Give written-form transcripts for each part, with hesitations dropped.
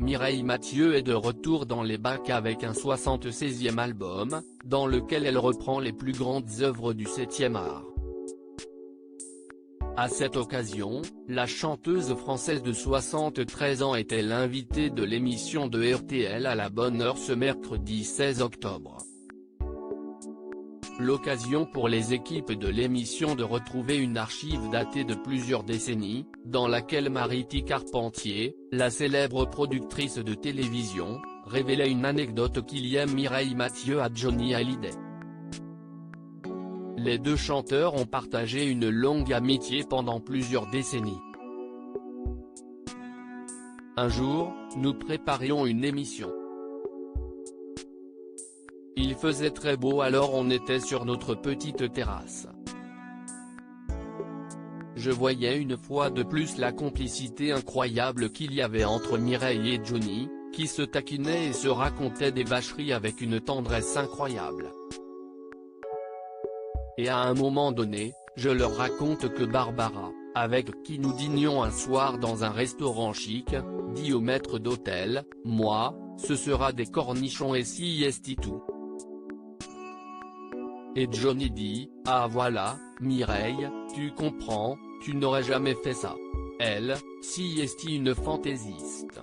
Mireille Mathieu est de retour dans les bacs avec un 76e album, dans lequel elle reprend les plus grandes œuvres du 7e art. À cette occasion, la chanteuse française de 73 ans était l'invitée de l'émission de RTL à la bonne heure ce mercredi 16 octobre. L'occasion pour les équipes de l'émission de retrouver une archive datée de plusieurs décennies, dans laquelle Mariti Carpentier, la célèbre productrice de télévision, révélait une anecdote qui liait Mireille Mathieu à Johnny Hallyday. Les deux chanteurs ont partagé une longue amitié pendant plusieurs décennies. Un jour, nous préparions une émission. Il faisait très beau alors on était sur notre petite terrasse. Je voyais une fois de plus la complicité incroyable qu'il y avait entre Mireille et Johnny, qui se taquinaient et se racontaient des vacheries avec une tendresse incroyable. Et à un moment donné, je leur raconte que Barbara, avec qui nous dînions un soir dans un restaurant chic, dit au maître d'hôtel, « Moi, ce sera des cornichons et si est tout ». Et Johnny dit, « Ah voilà, Mireille, tu comprends, tu n'aurais jamais fait ça. Elle, si est une fantaisiste »,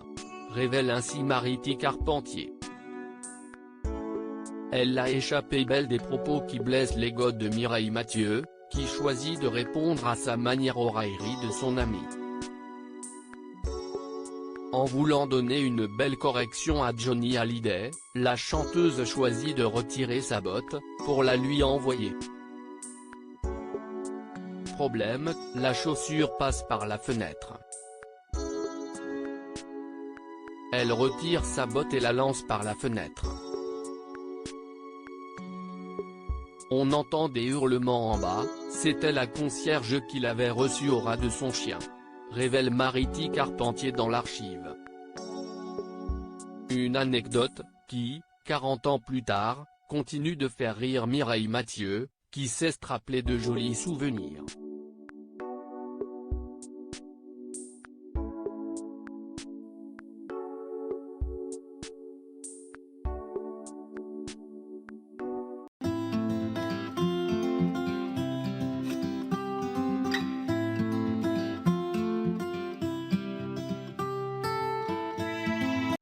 révèle ainsi Mariti Carpentier. Elle a échappé belle des propos qui blessent l'ego de Mireille Mathieu, qui choisit de répondre à sa manière aux railleries de son ami. En voulant donner une belle correction à Johnny Hallyday, la chanteuse choisit de retirer sa botte, pour la lui envoyer. Problème, la chaussure passe par la fenêtre. Elle retire sa botte et la lance par la fenêtre. On entend des hurlements en bas, c'était la concierge qui l'avait reçu au ras de son chien, révèle Mariti Carpentier dans l'archive. Une anecdote, qui, 40 ans plus tard, continue de faire rire Mireille Mathieu, qui sait se rappeler de jolis souvenirs.